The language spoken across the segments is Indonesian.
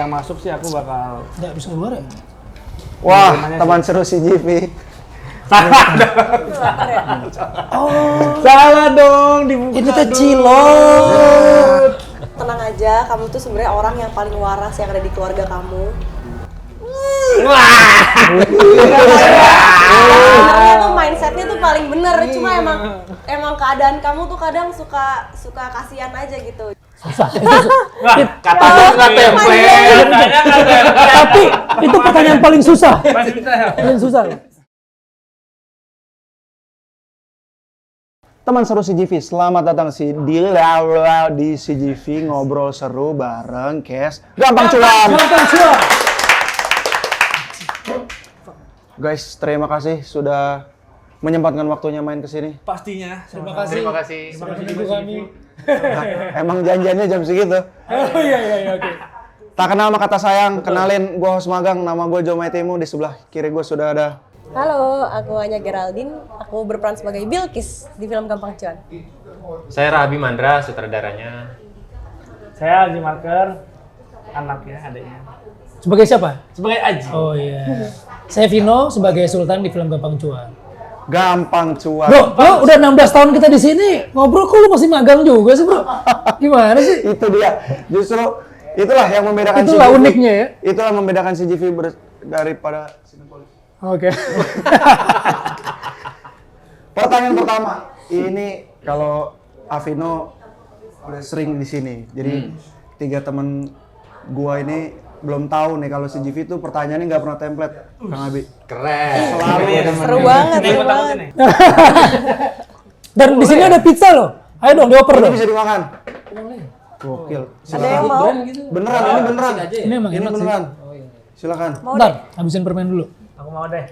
yang masuk sih aku bakal Nggak bisa keluar ya? Wah, teman seru si Jivi. Salah dong dibuka. Ini teh cilok. Tenang aja, kamu tuh sebenarnya orang yang paling waras yang ada di keluarga kamu. Sebenarnya tuh mindsetnya tuh paling bener, cuma emang keadaan kamu tuh kadang suka kasihan aja gitu. Susah. Katanya nggak tempe. Tapi itu pertanyaan paling susah. Masih bisa ya? Paling susah. Teman seru CGV, selamat datang di CGV ngobrol seru bareng Kes Gampang Cuan. Guys, terima kasih sudah menyempatkan waktunya main ke sini. Pastinya. Terima kasih. Terima kasih. kami. Emang janjiannya jam segitu. Oh iya, oke. Tak kenal maka kata sayang, kenalin gue host magang, nama gue Joe Maitimu, di sebelah kiri gue sudah ada. Halo, aku Anya Geraldine. Aku berperan sebagai Bilkis di film Gampang Cuan. Saya Rabi Mandra, sutradaranya. Saya Aji Marker, anaknya, adiknya. Sebagai siapa? Sebagai Aji. Oh iya. Saya Vino sebagai Sultan di film Gampang Cuan. Gampang Cuan. Bro, lo udah 16 tahun kita di sini ngobrol, kok lu masih magang juga sih, Bro? Gimana sih? Itu dia, justru itulah yang membedakan Itulah CGV. uniknya ya. Itulah membedakan CGV daripada Cinepolis. Oke. Pertanyaan pertama, ini kalau Avino udah sering di sini, jadi tiga teman gua ini belum tahu nih kalau CGV itu pertanyaannya nggak pernah template, Kang Abi. Keren. Seru banget, seru banget. Dan di sini ada pizza loh. Ayo dong, dioper Ini dong. bisa dimakan. Gokil. Ada yang mau? Beneran, ini beneran. Ini emang Ini enak sih. beneran. Silakan. Bentar, habisin permen dulu. Aku mau deh.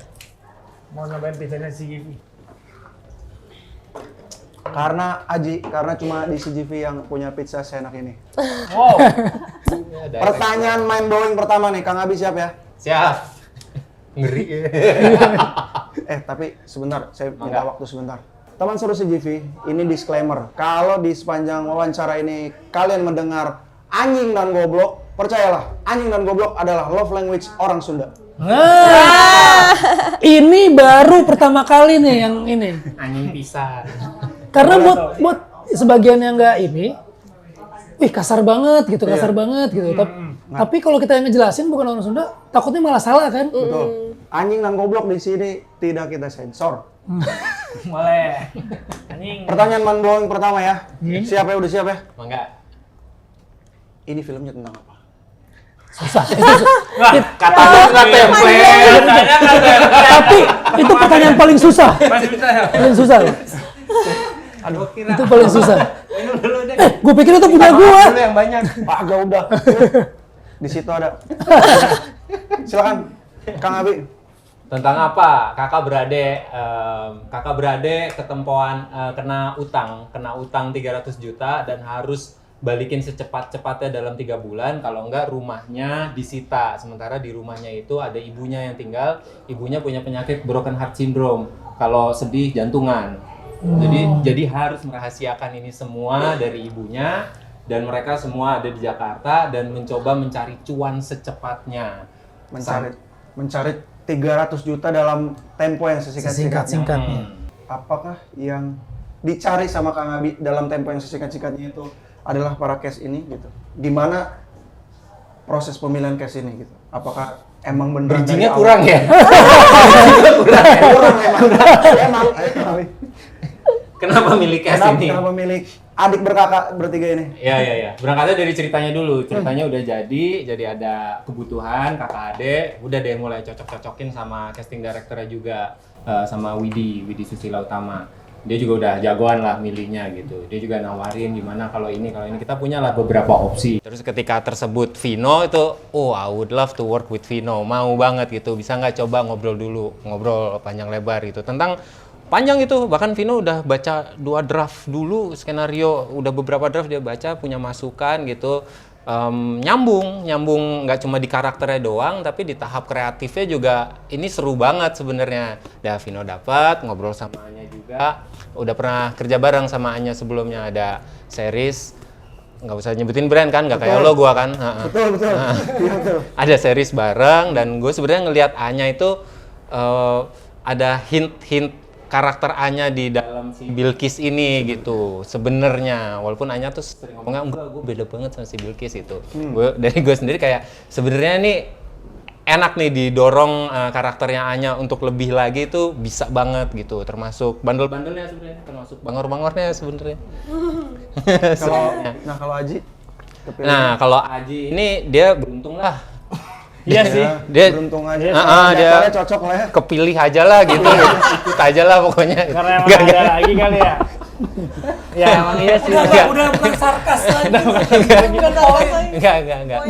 Mau nyobain pizzanya CGV. Karena cuma di CGV yang punya pizza seenak ini. Wow. Pertanyaan mind blowing pertama nih, Kang Abi siap ya? Siap. Ngeri. Tapi sebentar, saya minta waktu sebentar. Teman seru CGV, ini disclaimer. Kalau di sepanjang wawancara ini kalian mendengar anjing dan goblok, percayalah, anjing dan goblok adalah love language orang Sunda. Ini baru pertama kali nih yang ini. Anjing pisan. Karena buat sebagian yang nggak ini, wih kasar banget gitu. Tapi kalau kita yang ngejelasin bukan orang Sunda, takutnya malah salah kan? Betul. Anjing dan goblok di sini tidak kita sensor. Boleh. Anjing. Pertanyaan mind blowing pertama ya. Siap ya? Udah siap ya? Mangga. Ini filmnya tentang apa? Susah. Katanya nggak tempe. Tapi itu pertanyaan paling susah. Masih bisa ya? Paling susah. Aduh, kira. Itu paling susah. Minum dulu deh. Gue pikir itu punya gua. Dulu yang banyak. Agak udah. Di situ ada. Silakan, Kang Abi. Tentang apa? Kakak beradik ketempuan kena utang 300 juta dan harus balikin secepat-cepatnya dalam 3 bulan, kalau enggak rumahnya disita. Sementara di rumahnya itu ada ibunya yang tinggal, ibunya punya penyakit broken heart syndrome, kalau sedih jantungan. Jadi harus merahasiakan ini semua dari ibunya, dan mereka semua ada di Jakarta dan mencoba mencari cuan secepatnya. Mencari 300 juta dalam tempo yang sesingkat-singkatnya. Apakah yang dicari sama Kang Abi dalam tempo yang sesingkat-singkatnya itu adalah para cash ini gitu? Gimana proses pemilihan cash ini gitu? Apakah emang benar Bridging-nya kurang ya? Kurang emang. Kenapa milih cash ini? Kenapa milih adik berkakak bertiga ini? Iya. Berangkatnya dari ceritanya dulu. Ceritanya udah jadi ada kebutuhan kakak adik, udah deh mulai cocok-cocokin sama casting directornya juga, sama Widi Susila Utama. Dia juga udah jagoan lah milihnya gitu. Dia juga nawarin gimana kalau ini kita punya lah beberapa opsi. Terus ketika tersebut Vino itu, I would love to work with Vino, mau banget gitu. Bisa nggak coba ngobrol panjang lebar gitu tentang panjang itu, bahkan Vino udah baca 2 draft dulu skenario, udah beberapa draft dia baca, punya masukan gitu. Nyambung nggak cuma di karakternya doang, tapi di tahap kreatifnya juga ini seru banget sebenarnya. Vino dapat ngobrol sama Anya juga, udah pernah kerja bareng sama Anya sebelumnya, ada series nggak usah nyebutin brand kan, nggak kayak lo gua kan. Betul. Iya, betul. Ada series bareng dan gue sebenarnya ngelihat Anya itu ada hint-hint karakter Anya di dalam si Bilqis ini gitu sebenarnya, walaupun Anya tuh sering ngomongnya enggak, gue beda banget sama si Bilqis itu. Gue sendiri kayak sebenarnya nih enak nih didorong karakternya Anya untuk lebih lagi itu bisa banget gitu, termasuk bandel-bandelnya sebenarnya, termasuk bangor-bangornya sebenarnya. Kalau Aji kepilih. Nah kalau Aji ini dia beruntung lah. Iya sih. Dia beruntung aja. dia Soalnya cocok lah ya. kepilih aja lah gitu, ikut aja lah pokoknya. Karena emang ada lagi kali ya. Ya emang iya sih. Udah bukan sarkas lagi. Bukan sarkas lagi. Enggak.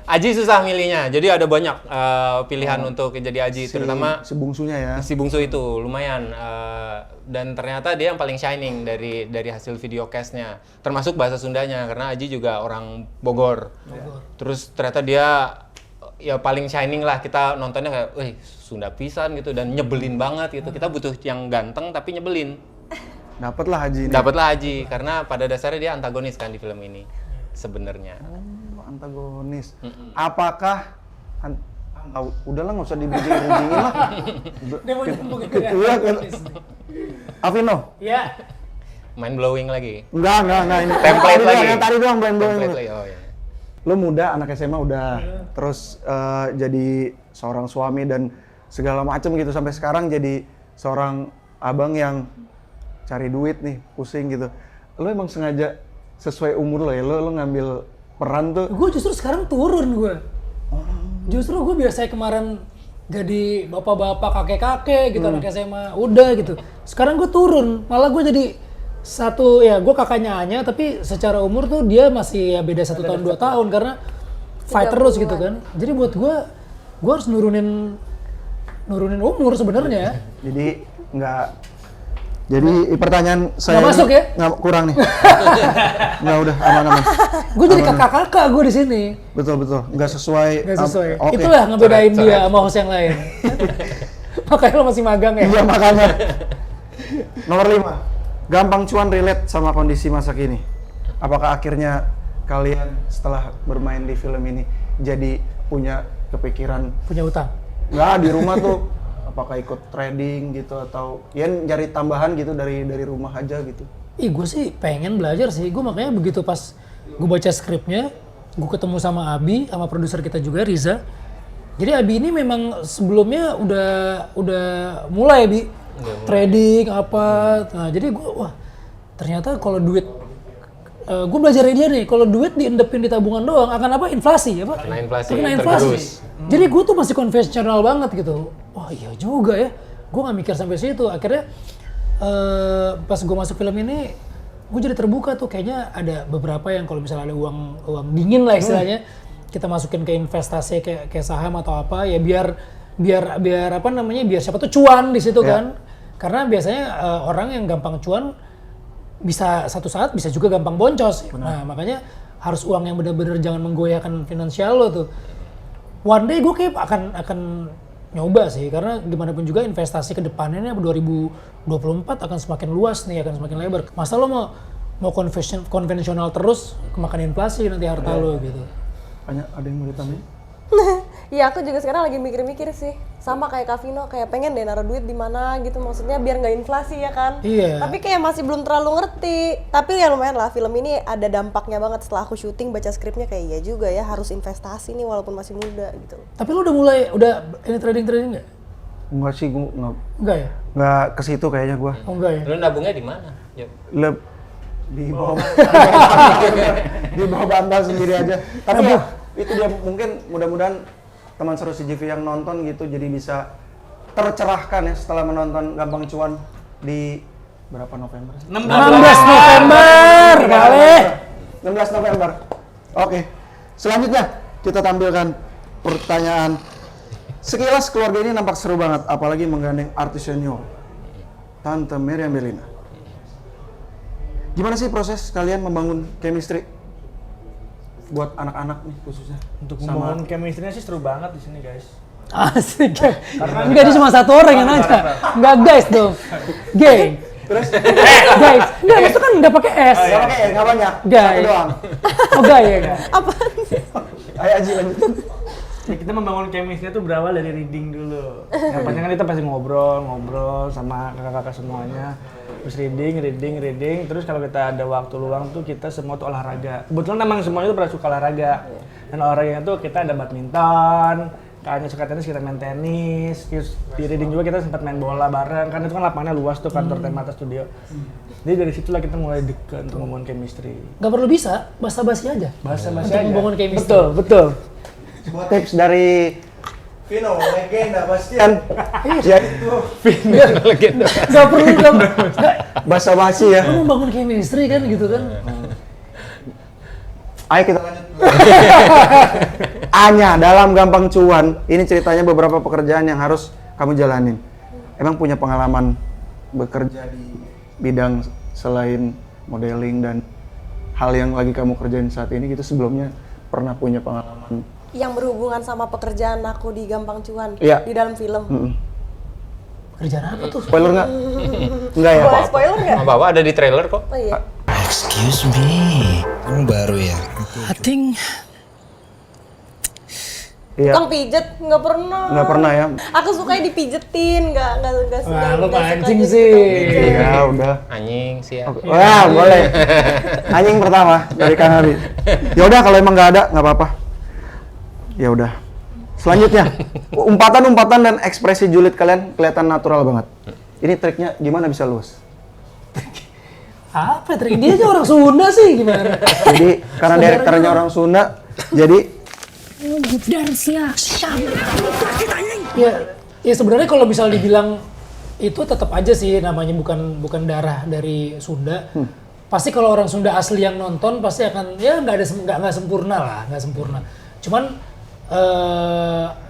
Aji susah milihnya, jadi ada banyak pilihan untuk jadi Aji, terutama si bungsunya ya. si bungsu itu lumayan, dan ternyata dia yang paling shining dari hasil video cast-nya, termasuk bahasa Sundanya karena Aji juga orang Bogor. Terus ternyata dia ya paling shining lah, kita nontonnya kayak, wih Sunda pisan gitu dan nyebelin banget gitu. Kita butuh yang ganteng tapi nyebelin. Dapatlah Haji ini. Dapatlah Haji karena pada dasarnya dia antagonis kan di film ini sebenarnya. Antagonis. Apakah udahlah nggak usah dibujing-bujingin lah. Dia mau nyambung itu ya. Iya kan. Avino. Iya. Mind blowing lagi. Enggak ini. Template lagi. Yang tadi doang blowing. Template lagi. Oh ya. Lo muda, anak SMA udah, terus jadi seorang suami dan segala macem gitu, sampai sekarang jadi seorang abang yang cari duit nih, pusing gitu. Lo emang sengaja sesuai umur lo ya, lo ngambil peran tuh. Gue justru sekarang turun gue. Justru gue biasa kemarin jadi bapak-bapak, kakek-kakek gitu, anak SMA, udah gitu. Sekarang gue turun, malah gue jadi satu, ya gue kakaknya Anya, tapi secara umur tuh dia masih ya beda 1 tahun 2 tahun karena fight terus gitu kan. Jadi buat gue harus nurunin umur sebenarnya. Jadi Jadi pertanyaan saya nggak masuk ya? Nggak, kurang nih. Nggak, udah aman. Gue jadi kakak-kakak gue di sini. Betul. Nggak sesuai. Nggak sesuai. Oke. Itulah ngebedain dia sama host yang lain. Makanya lo masih magang ya? Iya makanya. Nomor 5. Gampang cuan relate sama kondisi masa kini. Apakah akhirnya kalian setelah bermain di film ini jadi punya kepikiran Punya utang? nggak di rumah tuh apakah ikut trading gitu atau ya nyari tambahan gitu dari rumah aja gitu? Ih, gue sih pengen belajar sih. Gue makanya begitu pas gue baca skripnya, gue ketemu sama Abi, sama produser kita juga Riza. Jadi Abi ini memang sebelumnya udah mulai Abi trading apa. Nah jadi gue ternyata kalau duit gue belajar dari dia nih, kalau duit diendepin di tabungan doang akan apa? Inflasi ya Pak? Kena inflasi, Kena tergerus. Jadi gue tuh masih konvensional banget gitu. Wah iya juga ya, gue gak mikir sampai situ. Akhirnya pas gue masuk film ini, gue jadi terbuka tuh, kayaknya ada beberapa yang kalau misalnya ada uang dingin lah istilahnya, kita masukin ke investasi kayak saham atau apa ya, biar apa namanya, biar siapa tuh cuan di situ kan. Karena biasanya orang yang gampang cuan bisa satu saat bisa juga gampang boncos. Nah makanya harus uang yang benar-benar jangan menggoyahkan finansial lo tuh. One day gue kayak akan nyoba sih, karena gimana pun juga investasi ke depannya ini 2024 akan semakin luas nih, akan semakin lebar. Masa lo mau konvensional terus, kemakan inflasi nanti harta lo gitu. Ada yang mau ditambahin? Iya, aku juga sekarang lagi mikir-mikir sih. Sama kayak Kak Vino, kayak pengen deh naruh duit di mana gitu, maksudnya biar nggak inflasi ya kan. Iya. Tapi kayak masih belum terlalu ngerti. Tapi ya lumayan lah, film ini ada dampaknya banget setelah aku syuting, baca skripnya kayak iya juga ya, harus investasi nih walaupun masih muda gitu. Tapi lo udah ini trading nggak? Enggak sih, gue Enggak ya? nggak ke situ kayaknya gue. Oh enggak ya? Lu nabungnya di mana? Yuk. Di bawah di bawah bantal sendiri aja. Tapi ya, itu dia, mungkin mudah-mudahan teman seru CGV yang nonton gitu jadi bisa tercerahkan ya setelah menonton Gampang Cuan di berapa November? 16 November kali. 16 November. Oke. Selanjutnya kita tampilkan pertanyaan. Sekilas keluarga ini nampak seru banget, apalagi menggandeng artis senior Tante Meriam Bellina. Gimana sih proses kalian membangun chemistry buat anak-anak nih khususnya? Untuk membangun chemistry-nya sih seru banget di sini guys. Asik ya. Enggak, dia cuma satu orang yang nanya. Enggak guys dong. Geng. Terus? Guys, enggak maksudnya kan nggak pakai S. Nggak pakai ya, nggak banyak. Guys. Satu doang. Oh guys ya. Apaan sih? Ayo Aji lanjutin. Ya, kita membangun chemistry itu berawal dari reading dulu. Yang pasti kan kita pasti ngobrol sama kakak-kakak semuanya. Terus reading. Terus kalau kita ada waktu luang tuh kita semua tuh olahraga. Kebetulan memang semuanya tuh pada suka olahraga. Dan olahraganya tuh kita ada badminton, kakaknya suka tenis, kita main tenis. Terus di reading juga kita sempat main bola bareng. Kan itu kan lapangannya luas tuh kantor Temata Studio. Jadi dari situlah kita mulai deket untuk membangun chemistry. Nggak perlu bisa, basa-basi aja. Bahasa-bahasa Untuk aja. membangun chemistry. Betul. Sebuah tips dari Vino, legenda Bastian. Ya itu Nggak perlu basa-basi ya. Lu membangun chemistry kan gitu kan. Ayo kita lanjut. Anya, dalam Gampang Cuan, ini ceritanya beberapa pekerjaan yang harus kamu jalanin. Emang punya pengalaman bekerja di bidang selain modeling dan hal yang lagi kamu kerjain saat ini gitu, sebelumnya pernah punya pengalaman? Yang berhubungan sama pekerjaan aku di Gampang Cuan Iya. di dalam film. Kerjaan apa tuh? Spoiler nggak? Nggak ya? Boleh spoiler nggak? Apa-apa ada di trailer kok. Oh iya. Excuse me, kamu baru ya? I think Iya. Tukang pijet nggak pernah. Nggak pernah ya? Aku suka dipijetin, nggak Wah, lu suka mancing jadi sih. tukang pijet. Iya, udah. Anjing sih ya. Wah, boleh. Anjing pertama dari Kang Abi. Ya udah kalau emang nggak ada, nggak apa-apa. Ya udah. Selanjutnya, umpatan-umpatan dan ekspresi julid kalian kelihatan natural banget. Ini triknya gimana bisa luas? Apa trik? Dia aja orang Sunda sih gimana? Jadi karena direkturnya orang Sunda, jadi Ya sebenarnya kalau misal dibilang itu tetap aja sih namanya bukan darah dari Sunda. Pasti kalau orang Sunda asli yang nonton pasti akan ya nggak sempurna lah, nggak sempurna. Cuman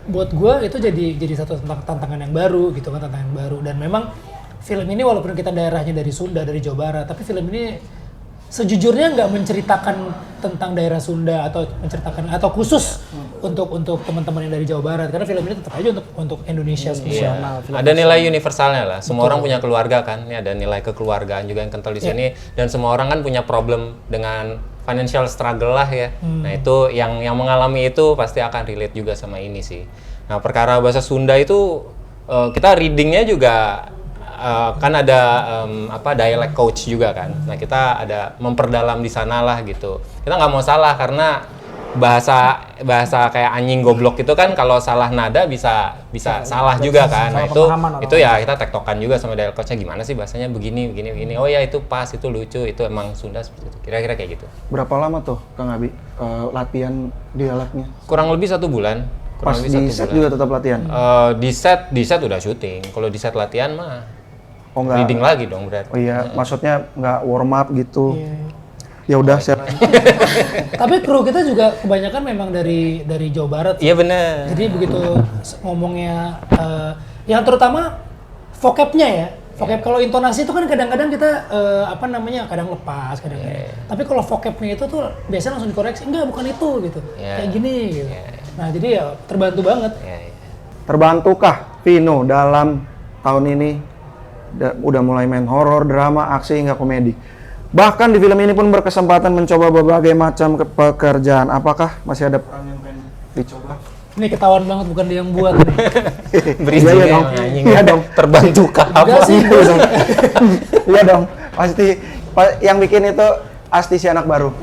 buat gue itu jadi satu tantangan yang baru gitu kan, tantangan baru. Dan memang film ini walaupun kita daerahnya dari Sunda, dari Jawa Barat, tapi film ini sejujurnya nggak menceritakan tentang daerah Sunda atau menceritakan atau khusus untuk teman-teman yang dari Jawa Barat, karena film ini tetap aja untuk Indonesia semua. Ada nilai universalnya lah. Semua orang punya keluarga kan. Ini ada nilai kekeluargaan juga yang kental di sini. Dan semua orang kan punya problem dengan financial struggle lah ya. Nah itu yang mengalami itu pasti akan relate juga sama ini sih. Nah perkara bahasa Sunda itu kita readingnya juga kan ada dialect coach juga kan. Nah kita ada memperdalam di sana lah gitu. Kita nggak mau salah karena bahasa kayak anjing goblok itu kan kalau salah nada bisa salah juga kan. Nah itu ya kita tektokan juga sama dialect coachnya, gimana sih bahasanya begini. Oh ya itu pas, itu lucu, itu emang Sunda seperti itu. Kira-kira kayak gitu. berapa lama tuh Kang Abi latihan dialeknya? Kurang lebih 1 bulan. Pas di set juga tetap latihan? Di set udah syuting. Kalau di set latihan mah Oh enggak. reading lagi dong berarti. Oh iya, maksudnya nggak warm up gitu. Ya udah saya Tapi kru kita juga kebanyakan memang dari Jawa Barat. Iya bener. Jadi begitu ngomongnya, yang terutama vocabnya ya. Vocab kalau intonasi itu kan kadang-kadang kita kadang lepas, kadang-kadang. Tapi kalau vocabnya itu tuh biasanya langsung dikoreksi, enggak bukan itu gitu. Kayak gini gitu. Nah jadi ya terbantu banget. terbantukah Vino dalam tahun ini udah mulai main horor, drama, aksi hingga komedi. Bahkan di film ini pun berkesempatan mencoba berbagai macam pekerjaan. Apakah masih ada peran yang pengen dicoba? Ini ketahuan banget bukan dia yang buat nih. Berizin Iya ya, dong. anjing. Iya dong. Terbantukah apa Enggak sih. Iya dong. Pasti yang bikin itu Asti si anak baru.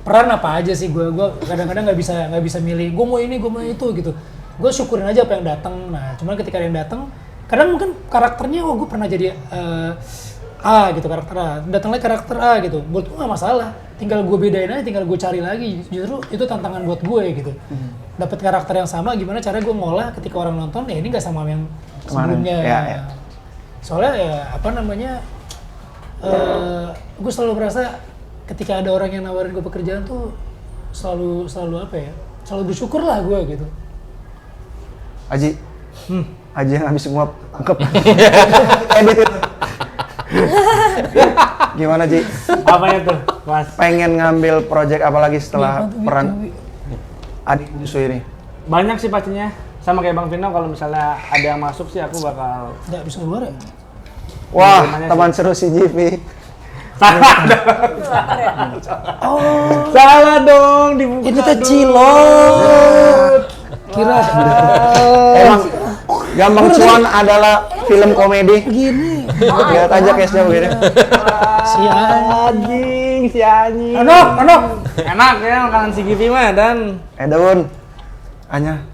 Peran apa aja sih gue kadang-kadang nggak bisa milih. Gue mau ini, gue mau itu gitu. Gue syukurin aja apa yang datang. Nah, cuman ketika ada yang datang, kadang mungkin karakternya, gue pernah jadi A gitu, karakter A. Datang lagi karakter A gitu. Buat gue nggak masalah. Tinggal gue bedain aja, tinggal gue cari lagi. Justru itu tantangan buat gue gitu. Dapat karakter yang sama, gimana cara gue ngolah ketika orang nonton, ya ini nggak sama yang sebelumnya. Ya. Soalnya ya gue selalu merasa ketika ada orang yang nawarin gue pekerjaan tuh selalu selalu bersyukur lah gue gitu. Aji, Aji yang habis nguap, tangkep. Edit itu. Gimana Ji? Apanya tuh, Mas? Pengen ngambil project apa lagi setelah peran adik bungsu ini? Banyak sih pastinya. Sama kayak Bang Vino, kalau misalnya ada yang masuk sih aku bakal Nggak bisa keluar ya? Wah, Pengirimannya teman seru CGV. Salah dong, dibuka Ini teh dong. Cilok. Kira Emang Gampang Cuan adalah film komedi. gini. Lihat aja case-nya begini. Si Anjing, si anjing. Anok. Enak ya makanan si Givi mah dan Daun, Anya,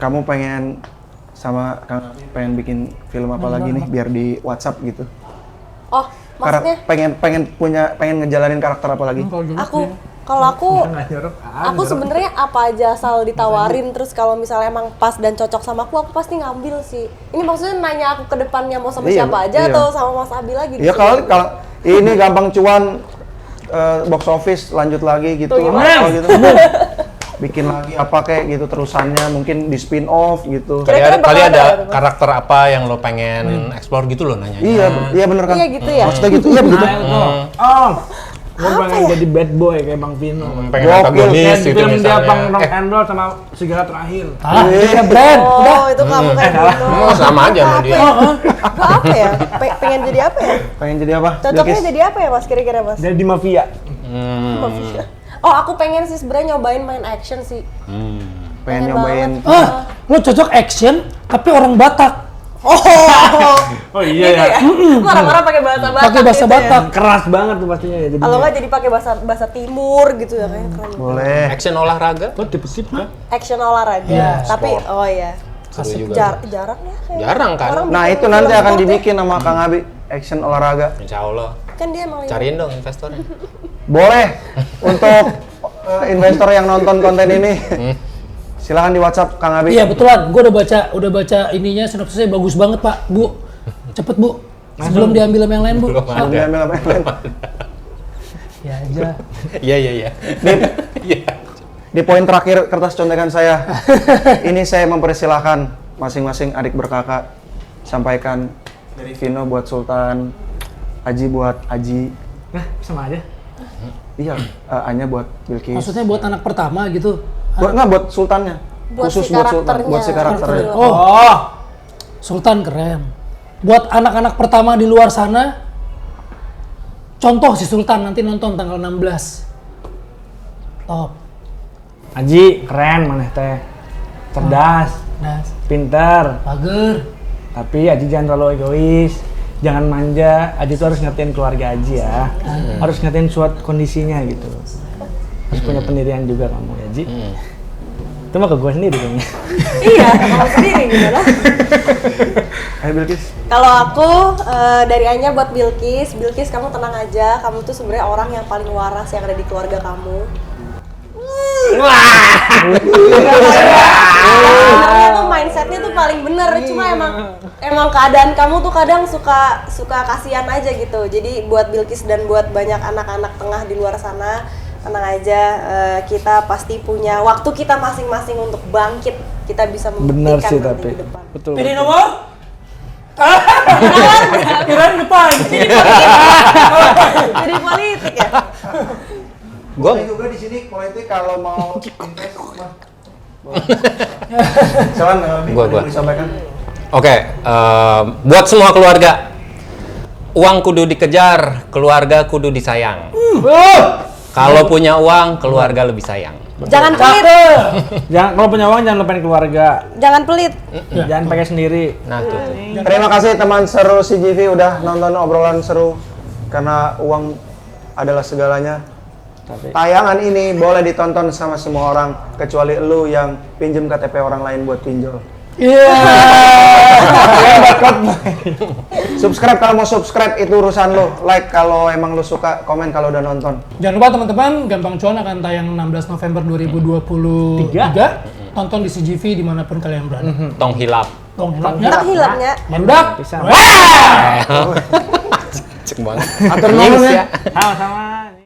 kamu pengen sama Kang Abi pengen bikin film apa lagi nih biar di WhatsApp gitu? Oh, maksudnya pengen ngejalanin karakter apa lagi? kalau aku nggak jorok. aku sebenarnya apa aja asal ditawarin, terus kalau misalnya emang pas dan cocok sama aku pasti ngambil sih. Ini maksudnya nanya aku ke depannya mau sama Iya, siapa aja iya. atau sama Mas Abi lagi? Iya kalau ini Gampang Cuan box office lanjut lagi gitu. Tuh, gimana? Apa gitu. Bikin lagi apa kayak gitu terusannya mungkin di spin off gitu. Kira-kira bakal Kali ada ada apa? karakter apa yang lo pengen explore gitu loh nanya. Iya bener kan. Iya gitu ya? Maksudnya gitu, iya begitu. Oh, gue pengen jadi bad boy kayak Bang Vino. Pengen Gokil, antagonis Kayak gitu film dia Bang misalnya. Rock and Roll sama Segala Terakhir. Iya brand. Oh, itu kamu kayak gitu. Oh, sama aja sama dia. Gua apa ya? Pengen jadi apa ya? Pengen jadi apa? Cocoknya Bilkis? jadi apa ya Mas kira-kira Mas? Jadi mafia. Oh, aku pengen sih sebenarnya nyobain main action sih. Pengen nyobain. banget. Lo cocok action tapi orang Batak. Oh iya ya. Marah-marah pakai bahasa Batak. Pakai bahasa gitu ya. Batak. Keras banget tuh pastinya ya jadi. Kalau nggak jadi pakai bahasa Timur gitu ya kayak keren. Boleh. Action olahraga. Oh, tipe-tipe kan? Action olahraga. Iya, Tapi oh iya. Seru juga. Jarang ya kayak. Jarang kan? Orang Nah bikin itu nanti film akan sport ya. dibikin sama Kang Abi action olahraga. Insya Allah. Kan dia emang Cariin dong investornya. Boleh untuk investor yang nonton konten ini. Silahkan di WhatsApp Kang Abi. Iya betulan. Gue udah baca ininya sinopsisnya bagus banget Pak. Bu, cepet Bu. Sebelum diambil sama yang lain Bu. Belum Pak. Belum diambil apa yang lain. Ya aja. Iya. Di poin terakhir kertas contekan saya, ini saya mempersilahkan masing-masing adik berkakak sampaikan dari Vino buat Sultan, Aji buat Aji, Nah, sama aja. iya, Anya buat Bilkis. Maksudnya buat anak pertama gitu. Buat Sultannya, Buat khusus si buat Sultan, karakternya. buat si karakternya. Oh, Sultan keren. Buat anak-anak pertama di luar sana, contoh si Sultan nanti nonton tanggal 16. Top. Aji keren maneh teh. Cerdas, Nah, pintar, pager. tapi Aji jangan terlalu egois. Jangan manja, Aji tuh harus ngertiin keluarga Aji ya. Harus ngertiin suatu kondisinya gitu. Harus punya pendirian juga kamu ya, Ji. Itu mah ke gue sendiri kayaknya. Iya, kamu sendiri gimana? Ayo Bilkis. Kalau aku dari Anya buat Bilkis kamu tenang aja, kamu tuh sebenarnya orang yang paling waras yang ada di keluarga kamu. Sebenarnya tuh mindsetnya tuh paling bener, cuma emang keadaan kamu tuh kadang suka kasihan aja gitu. Jadi buat Bilkis dan buat banyak anak-anak tengah di luar sana, tenang aja, kita pasti punya waktu kita masing-masing untuk bangkit. Kita bisa Bener membuktikan sih nanti tapi. di depan. Betul. Pilih nomor? Kirain depan. Jadi politik ya. Gua juga di sini politik kalau mau invest mah. Silakan Gua. mau disampaikan. Oke, buat semua keluarga, uang kudu dikejar, keluarga kudu disayang. Kalau punya uang, keluarga lebih sayang. Jangan pelit. Jangan kalau punya uang jangan lupain keluarga. Jangan pelit. Jangan pakai sendiri. Nah tuh. Terima kasih teman seru CGV udah nonton obrolan seru karena uang adalah segalanya. Tayangan ini boleh ditonton sama semua orang kecuali lu yang pinjem KTP orang lain buat pinjol. Iya. Subscribe kalau mau subscribe itu urusan lu. Like kalau emang lu suka, komen kalau udah nonton. Jangan lupa teman-teman, Gampang Cuan akan tayang 16 November 2023. Tonton di CGV dimanapun kalian berada. Tong hilap. Tong hilapnya. Tak hilangnya. Barudak. Bisa. Cek banget. Atur nuhun ya. Sama-sama.